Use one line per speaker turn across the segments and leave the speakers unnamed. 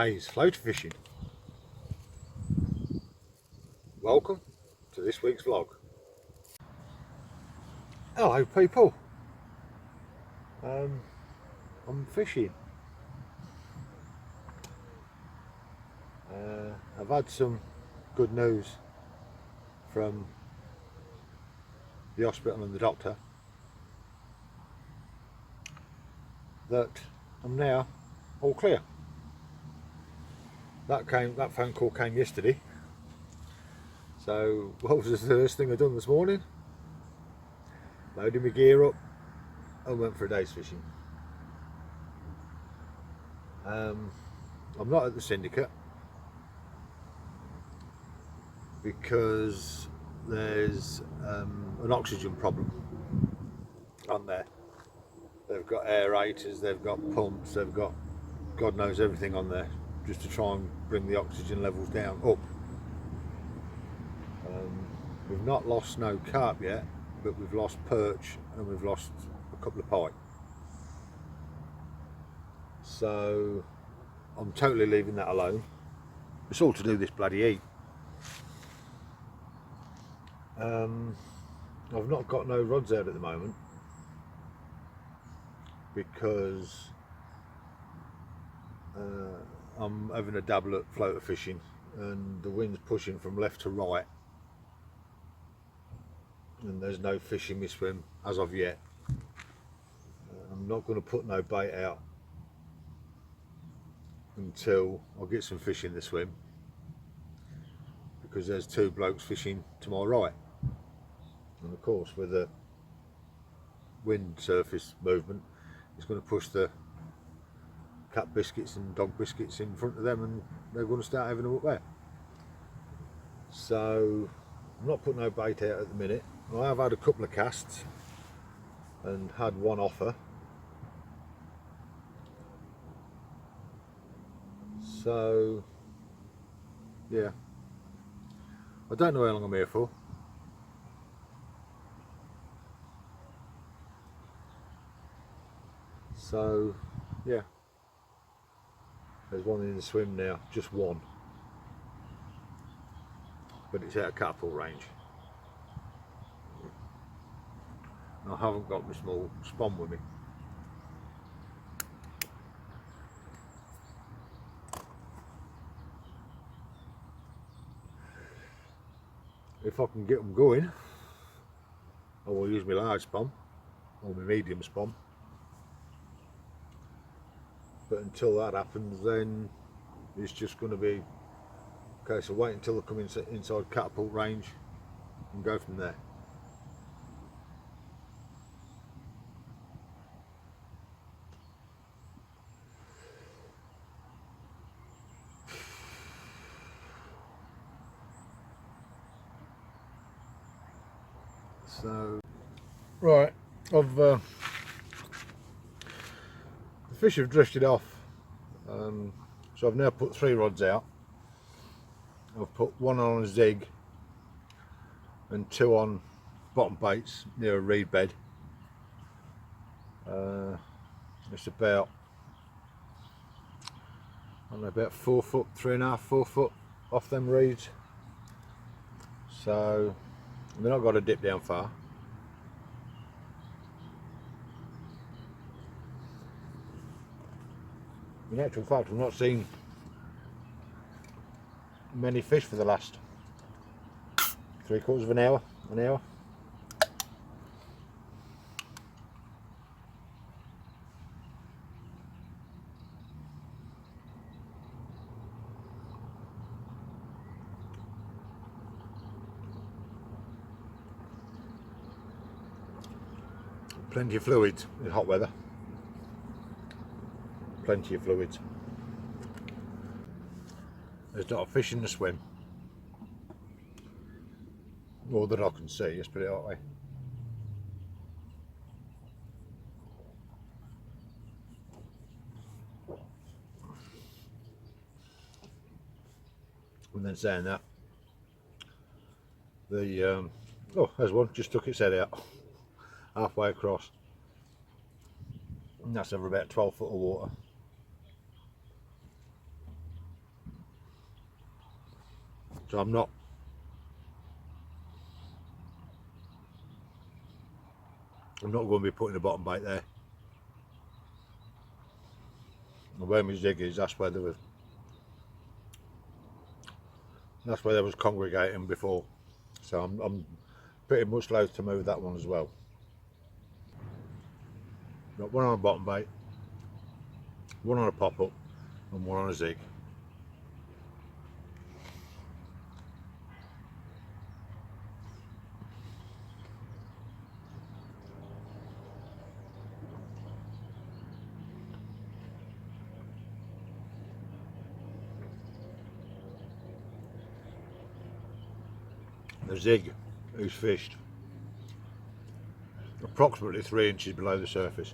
day's floater fishing. Welcome to this week's vlog. Hello people, I'm fishing. I've had some good news from the hospital and the doctor that I'm now all clear. That phone call came yesterday. So what was the first thing I done this morning? Loaded my gear up and went for a day's fishing. I'm not at the syndicate because there's an oxygen problem on there. They've got aerators, they've got pumps, they've got God knows everything on there just to try and bring the oxygen levels down up. We've not lost no carp yet, but we've lost perch and we've lost a couple of pike. So I'm totally leaving that alone. It's all to do this bloody heat. I've not got no rods out at the moment because I'm having a dabble at floater fishing and the wind's pushing from left to right and there's no fish in my swim as of yet. I'm not going to put no bait out until I get some fish in the swim, because there's two blokes fishing to my right, and of course with the wind surface movement it's going to push the cat biscuits and dog biscuits in front of them and they're going to start having them up there. So I'm not putting no bait out at the minute. I have had a couple of casts and had one offer. So yeah, I don't know how long I'm here for. So yeah, there's one in the swim now, just one, but it's out of catapult range. I haven't got my small spawn with me. If I can get them going, I will use my large spawn or my medium spawn. But until that happens, then it's just going to be okay. So wait until they come inside catapult range and go from there. So right, the fish have drifted off, so I've now put 3 rods out. I've put one on a zig and 2 on bottom baits near a reed bed. It's about, I don't know, about 4 foot, 3.5, 4 foot off them reeds. So they're not got to dip down far. In actual fact, I've not seen many fish for the last 3/4 of an hour, Plenty of fluids in hot weather. Plenty of fluids. There's not a fish in the swim, or that I can see, let's put it that way. And then saying that, the oh, there's one just took its head out halfway across, and that's over about 12 foot of water. So I'm not going to be putting a bottom bait there. And where my zig is, that's where they was congregating before. So I'm pretty much loath to move that one as well. Got one on a bottom bait, one on a pop-up, and one on a zig. The zig is fished approximately 3 inches below the surface.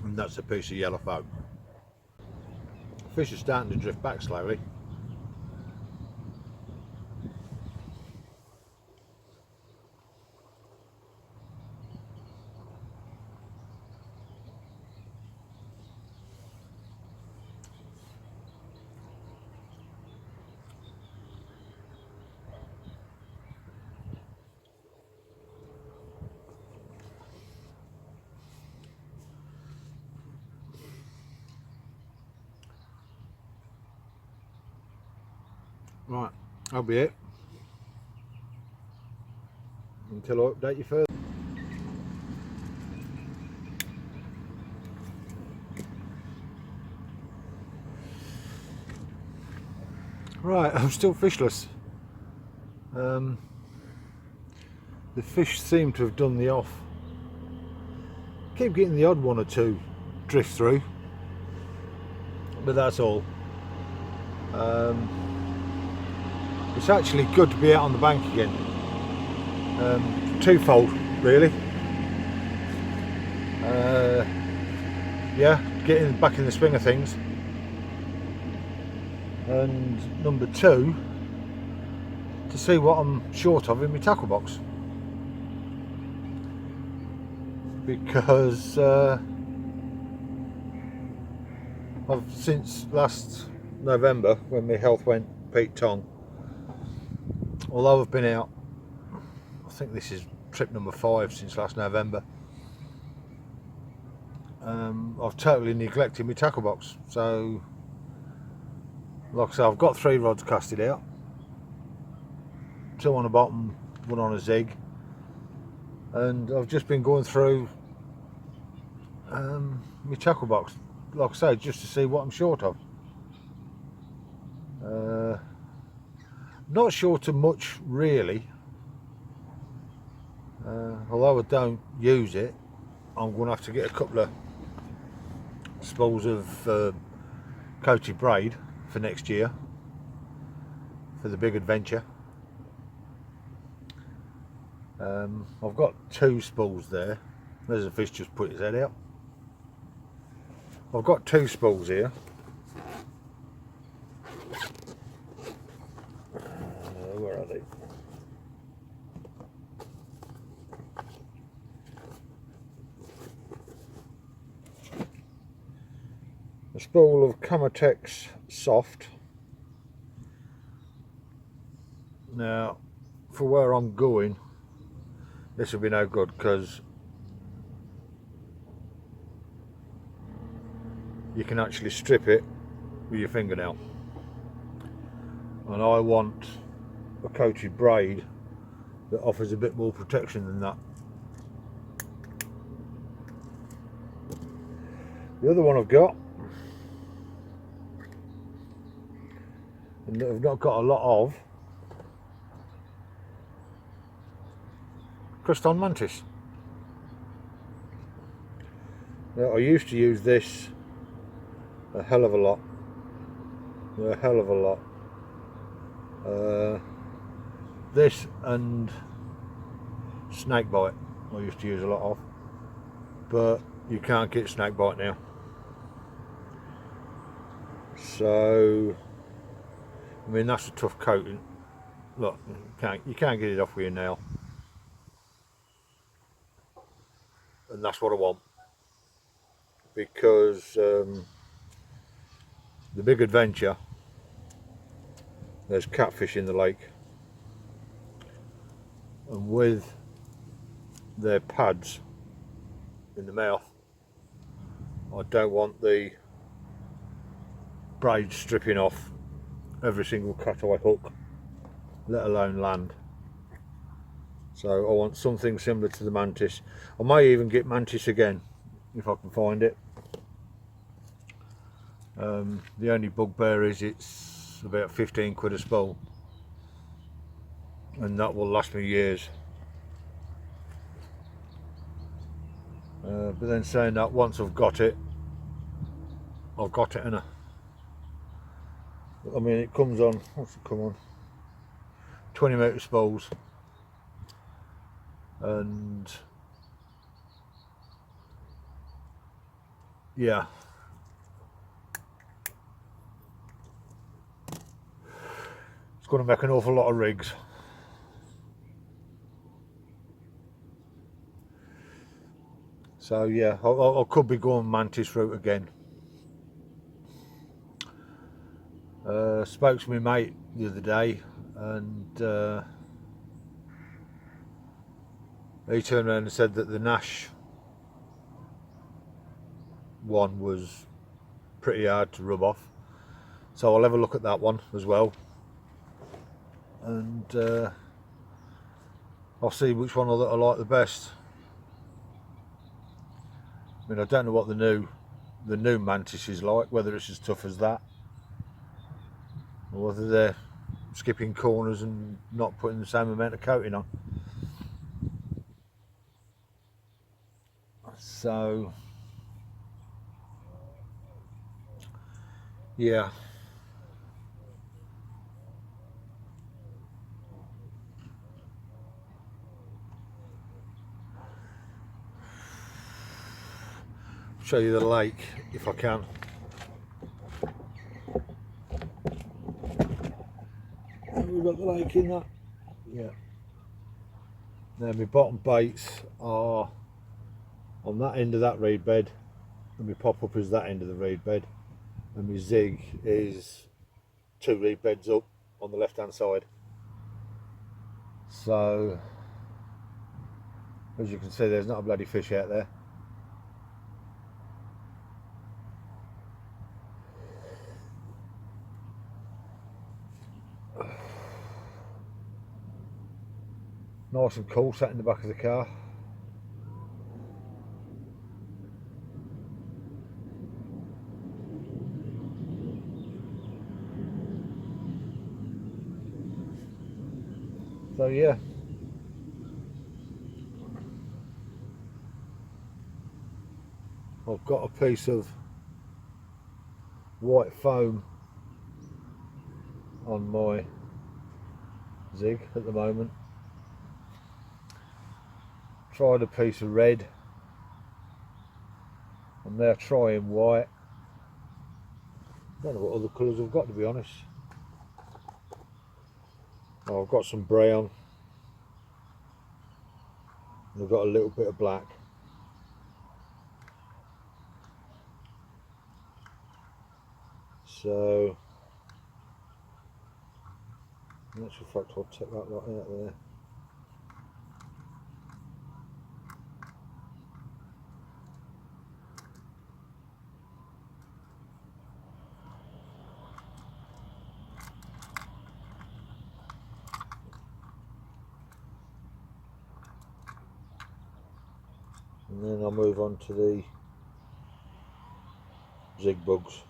And that's a piece of yellow foam. Fish are starting to drift back slowly. Right, that'll be it until I update you further. Right, I'm still fishless. The fish seem to have done the off. Keep getting the odd one or two drift through, but that's all. It's actually good to be out on the bank again. Twofold, really. Yeah, getting back in the swing of things. And number two, to see what I'm short of in my tackle box. Because I've since last November, when my health went Pete Tong, although I've been out, I think this is trip number 5 since last November, I've totally neglected my tackle box. So like I say, I've got 3 rods casted out, 2 on the bottom, 1 on a zig, and I've just been going through my tackle box, like I say, just to see what I'm short of. Not short of much really, although I don't use it. I'm going to have to get a couple of spools of coated braid for next year for the big adventure. I've got 2 spools there. There's a fish just put his head out. I've got 2 spools here. Where are they? A spool of Camotex Soft. Now, for where I'm going, this will be no good, because you can actually strip it with your fingernail, and I want a coated braid that offers a bit more protection than that. The other one I've got, and that I've not got a lot of, Creston Mantis. Now, I used to use this a hell of a lot. This and snakebite I used to use a lot of, but you can't get snakebite now. So I mean, that's a tough coating. Look, you can't get it off with your nail. And that's what I want. Because the big adventure, there's catfish in the lake. And with their pads in the mouth, I don't want the braid stripping off every single cutaway hook, let alone land. So I want something similar to the mantis. I may even get mantis again if I can find it. The only bugbear is it's about 15 quid a spool, and that will last me years. But then saying that, once I've got it, innit? I mean, it comes on, what's it come on? 20 metre spools. And yeah, it's going to make an awful lot of rigs. So yeah, I could be going mantis route again. Spoke to my mate the other day, and he turned around and said that the Nash one was pretty hard to rub off, so I'll have a look at that one as well, and I'll see which one I like the best. I mean, I don't know what the new mantis is like, whether it's as tough as that, or whether they're skipping corners and not putting the same amount of coating on. So yeah, show you the lake if I can. We've got the lake in that. Yeah. Now my bottom baits are on that end of that reed bed, and my pop up is that end of the reed bed, and my zig is 2 reed beds up on the left hand side. So as you can see, there's not a bloody fish out there. Nice and cool, sat in the back of the car. So yeah, I've got a piece of white foam on my zig at the moment. Tried a piece of red. I'm now trying white. I don't know what other colours I've got, to be honest. Oh, I've got some brown. And I've got a little bit of black. So, in actual fact, I'll take that lot out there. And then I'll move on to the zig bugs.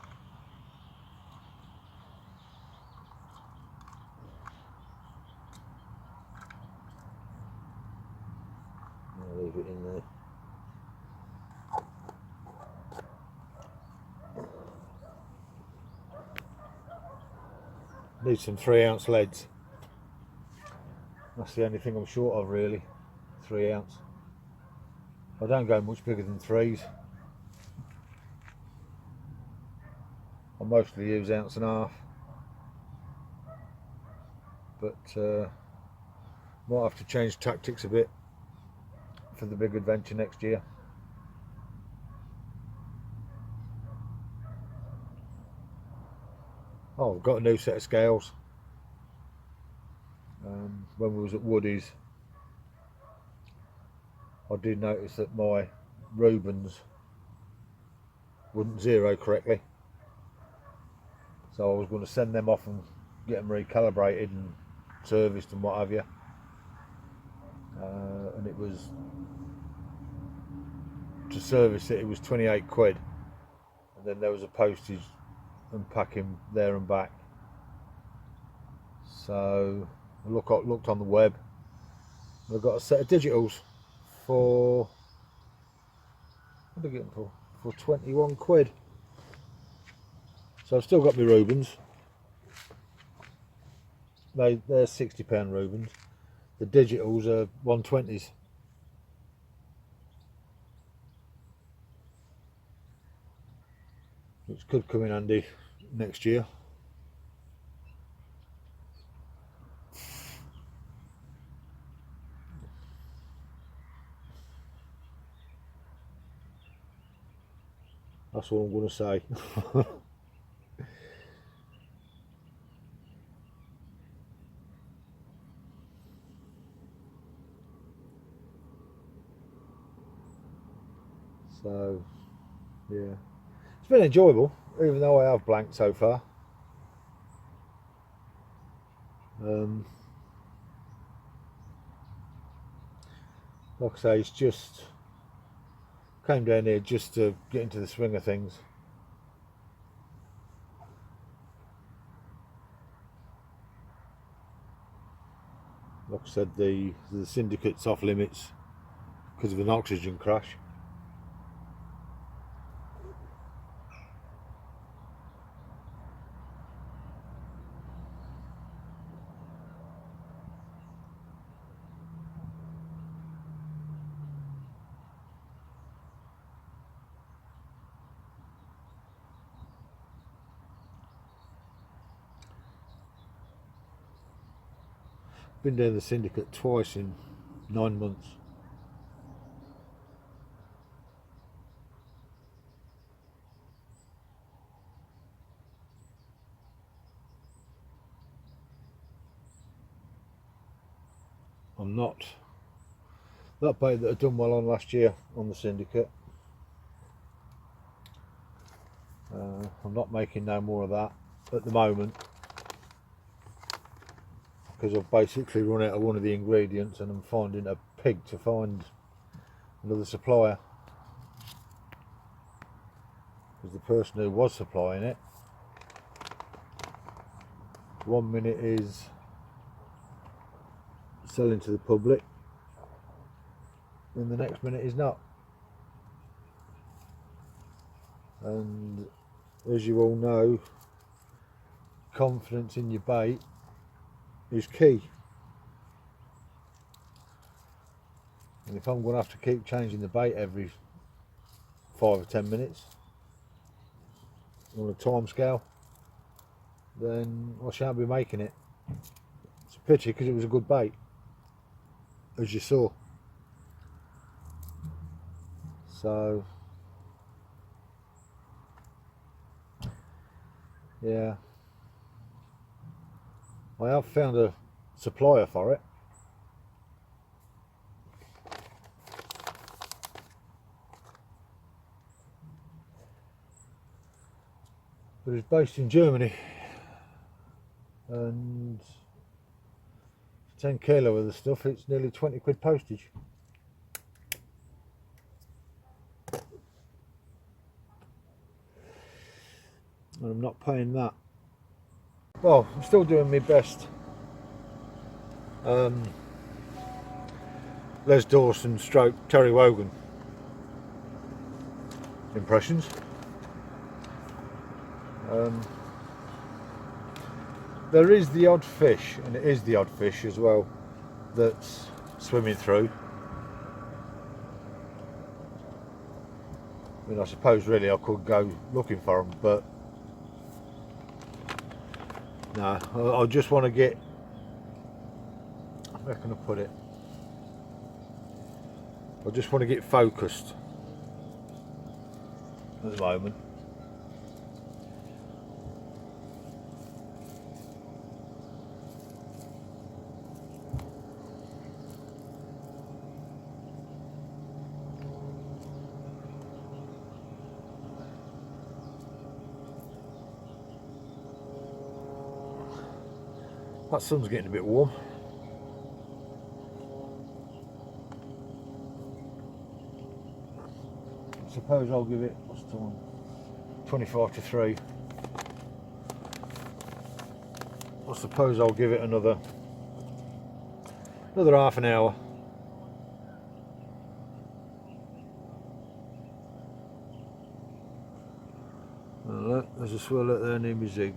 I'll leave it in there. Need some 3-ounce leads. That's the only thing I'm short of, really. 3-ounce. I don't go much bigger than 3s. I mostly use 1.5 ounces. but might have to change tactics a bit for the big adventure next year. Oh, I've got a new set of scales. When we was at Woody's, I did notice that my Rubens wouldn't zero correctly, so I was going to send them off and get them recalibrated and serviced and what have you. And it was, to service it, it was 28 quid, and then there was a postage and packing there and back. So I looked on the web. I've got a set of digitals for, what did I get them for 21 quid. So I've still got my Rubens. They're £60 Rubens. The digitals are 120s. Which could come in handy next year. That's all I'm going to say. So, yeah, it's been enjoyable, even though I have blanked so far. Like I say, it's just came down here just to get into the swing of things. Like I said, the syndicate's off limits because of an oxygen crash. Been down the syndicate twice in 9 months. I'm not that bait that I've done well on last year on the syndicate. I'm not making no more of that at the moment, because I've basically run out of one of the ingredients and I'm finding a pig to find another supplier, because the person who was supplying it, 1 minute is selling to the public and the next minute is not. And as you all know, confidence in your bait is key. And if I'm going to have to keep changing the bait every 5 or 10 minutes on a time scale, then I shan't be making it. It's a pity, because it was a good bait, as you saw. So yeah, I have found a supplier for it. But it's based in Germany, and for 10 kilo of the stuff, it's nearly 20 quid postage. And I'm not paying that. Well, I'm still doing my best Les Dawson stroke Terry Wogan impressions. There is the odd fish, and it is the odd fish as well, that's swimming through. I mean, I suppose really I could go looking for them, but no, I just want to get Where can I put it? I just want to get focused at the moment. That sun's getting a bit warm. I suppose I'll give it, what's the time? 25 to 3. I suppose I'll give it another half an hour. And look, there's a swirl there near my zig.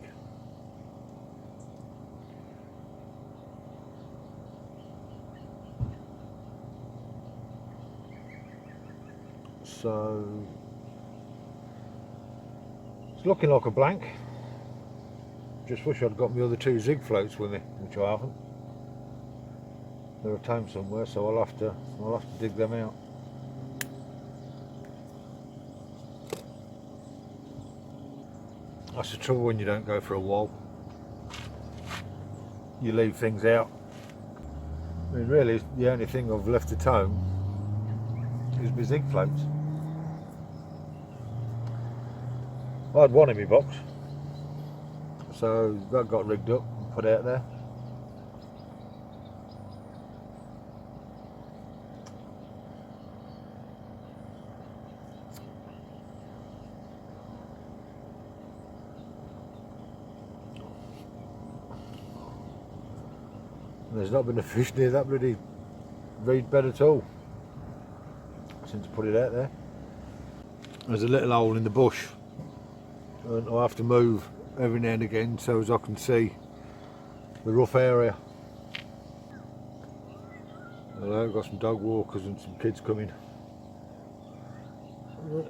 So it's looking like a blank. Just wish I'd got my other 2 zig floats with me, which I haven't. They're at home somewhere, so I'll have to dig them out. That's the trouble when you don't go for a while. You leave things out. I mean, really, the only thing I've left at home is my zig floats. I had one in my box, so that got rigged up and put out there. And there's not been a fish near that bloody reed bed at all since I put it out there. There's a little hole in the bush, and I have to move every now and again so as I can see the rough area. I've got some dog walkers and some kids coming.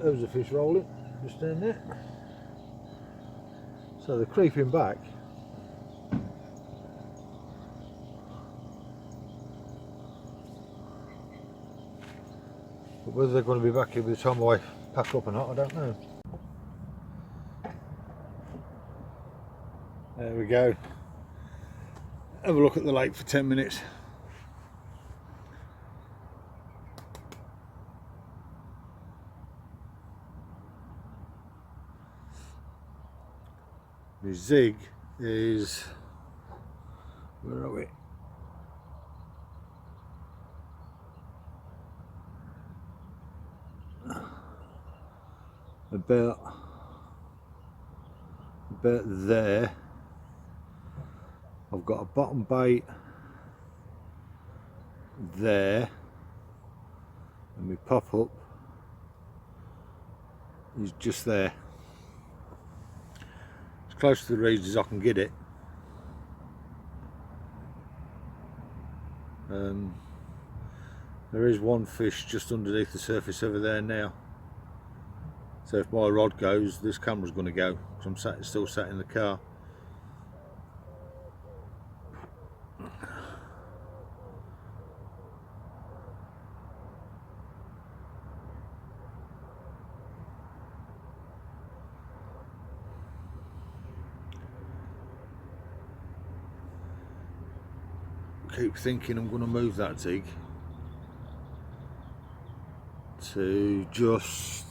There's a fish rolling just down there. So they're creeping back. But whether they're going to be back here by the time I pack up or not, I don't know. There we go. Have a look at the lake for 10 minutes. The zig is, where are we? About there. I've got a bottom bait there, and my pop up is just there. As close to the reeds as I can get it. There is one fish just underneath the surface over there now. So if my rod goes, this camera's going to go, because I'm still sat in the car. Keep thinking I'm going to move that zig to just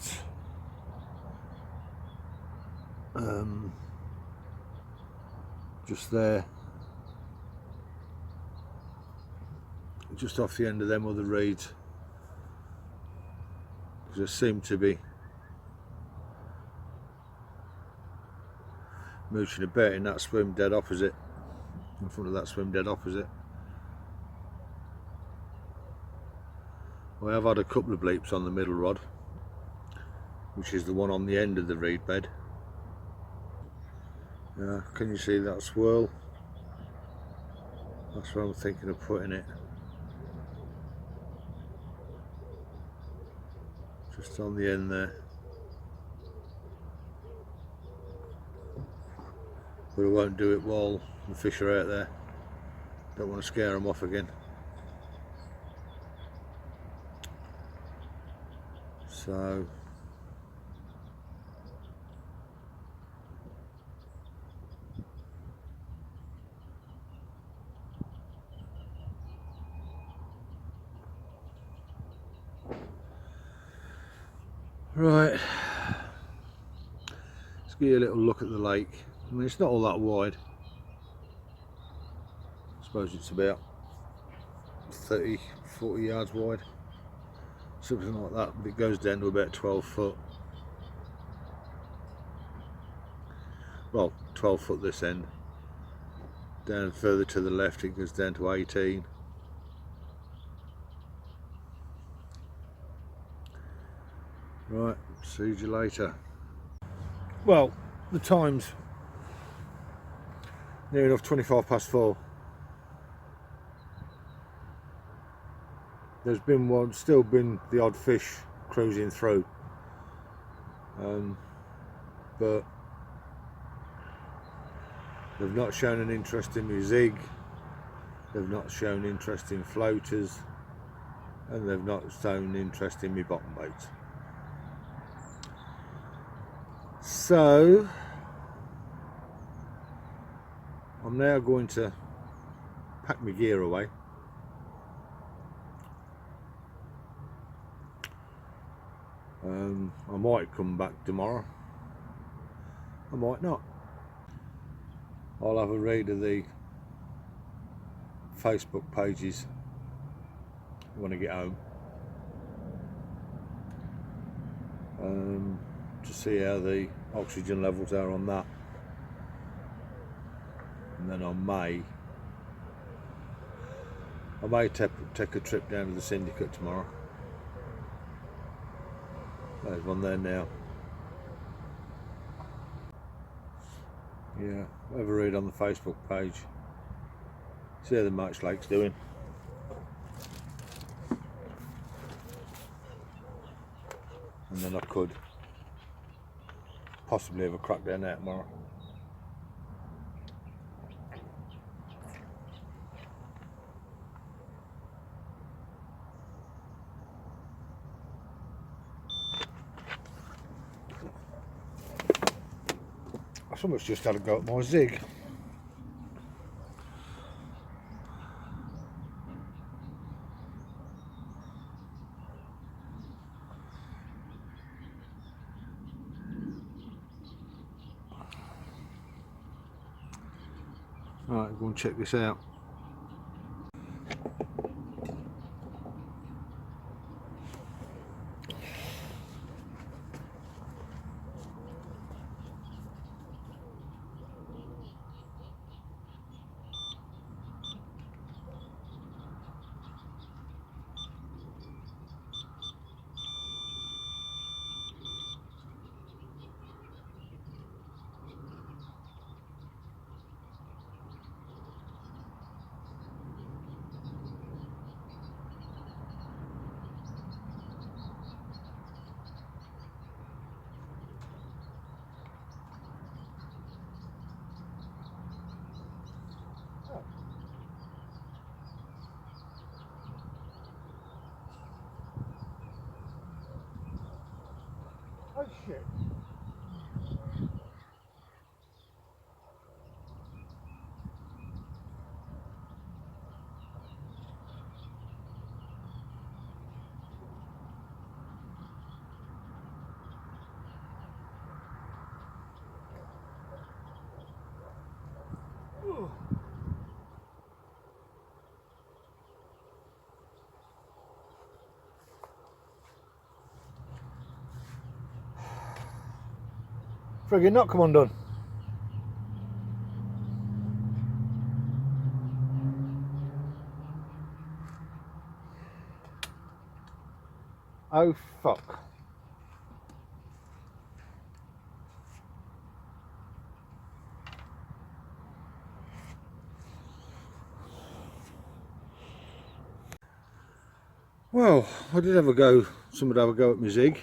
there, just off the end of them other reeds, because they seem to be mooching about in that swim dead opposite, in front of that swim dead opposite. I have had a couple of bleeps on the middle rod, which is the one on the end of the reed bed. Can you see that swirl? That's where I'm thinking of putting it. Just on the end there. But I won't do it while the fish are out there. Don't want to scare them off again. So right, let's give you a little look at the lake. I mean, it's not all that wide. I suppose it's about 30-40 yards wide, something like that, but it goes down to about 12 foot. Well, 12 foot this end. Down further to the left it goes down to 18. Right, see you later. Well, the time's near enough 4:25. There's been still been the odd fish cruising through, but they've not shown an interest in my zig, they've not shown interest in floaters, and they've not shown interest in my bottom baits. So I'm now going to pack my gear away. I might come back tomorrow, I might not. I'll have a read of the Facebook pages when I get home, to see how the oxygen levels are on that, and then I may take a trip down to the Syndicate tomorrow. There's one there now. Yeah, have a read on the Facebook page, see how the March Lake's doing. And then I could possibly have a crack down there tomorrow. Someone's just had a go at my zig. Right, go and check this out. Oh shit. Friggin' not come undone. Oh fuck. Well, I did have a go, somebody have a go at my zig.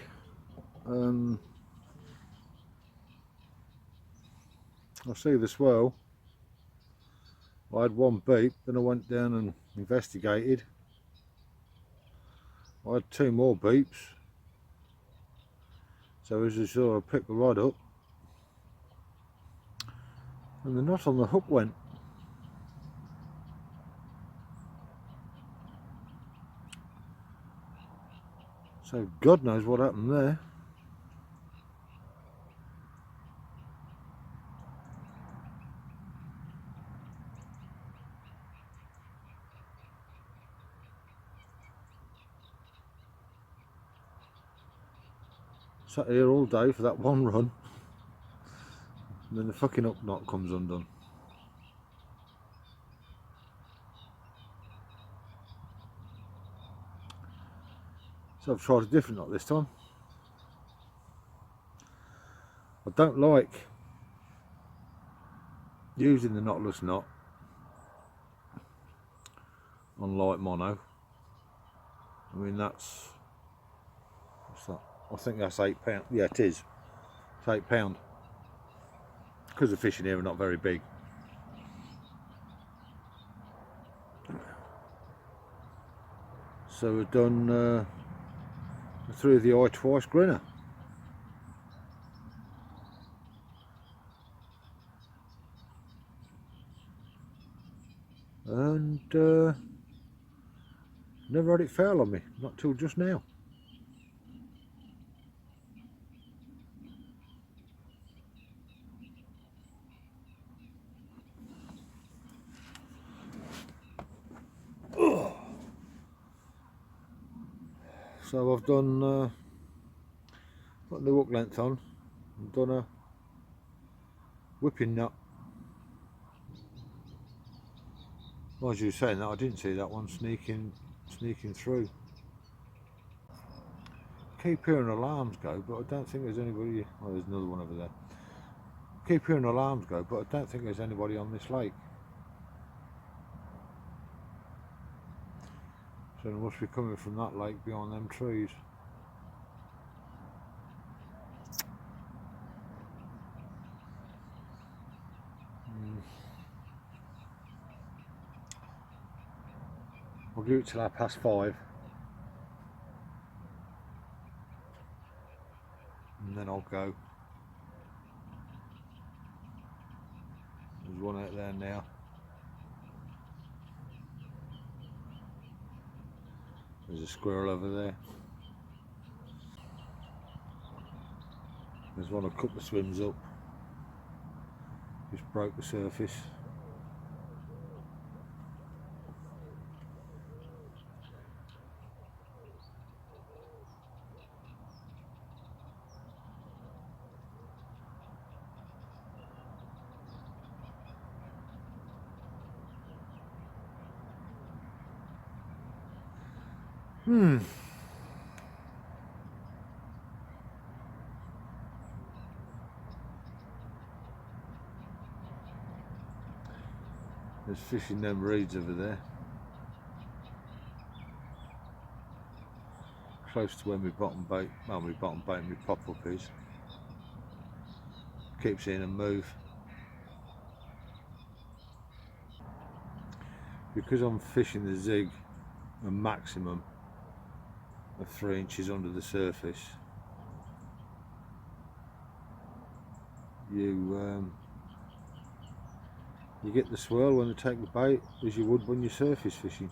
I see the swell. I had one beep, then I went down and investigated. I had two more beeps, So as you saw, I picked the rod up and the knot on the hook went. So God knows what happened there. Sat here all day for that one run, and then the fucking up knot comes undone. So I've tried a different knot this time. I don't like using the knotless knot on light mono. I mean, that's, what's that? I think that's £8. Yeah, it is. It's £8. Because the fish in here are not very big. So we've done through the eye twice grinner. And never had it fail on me, not till just now. So I've done, put the hook length on, and done a whipping knot. Well, as you were saying that, I didn't see that one sneaking through. Keep hearing alarms go, but I don't think there's anybody. Oh, there's another one over there. Keep hearing alarms go, but I don't think there's anybody on this lake. So they must be coming from that lake behind them trees. I'll give it till 5:30, and then I'll go. There's one out there now. There's a squirrel over there. There's one a couple of swims up. Just broke the surface. There's fish in them reeds over there. Close to where my bottom bait, well, my bottom bait and my pop-up is. Keep seeing them move. Because I'm fishing the zig a maximum of 3 inches under the surface, you get the swirl when they take the bait as you would when you're surface fishing.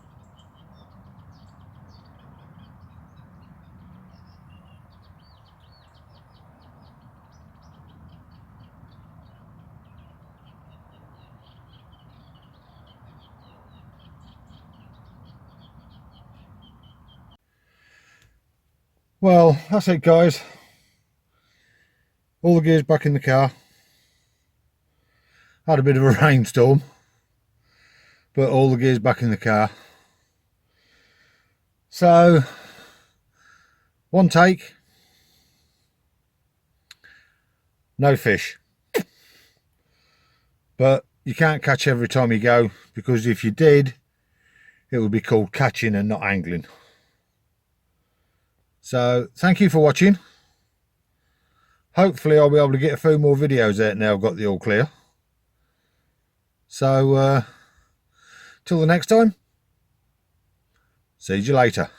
Well, that's it guys. All the gear's back in the car. Had a bit of a rainstorm, but all the gear's back in the car. So, one take, no fish. But you can't catch every time you go, because if you did, it would be called catching and not angling. So, thank you for watching. Hopefully I'll be able to get a few more videos out now I've got the all clear. So, till the next time, see you later.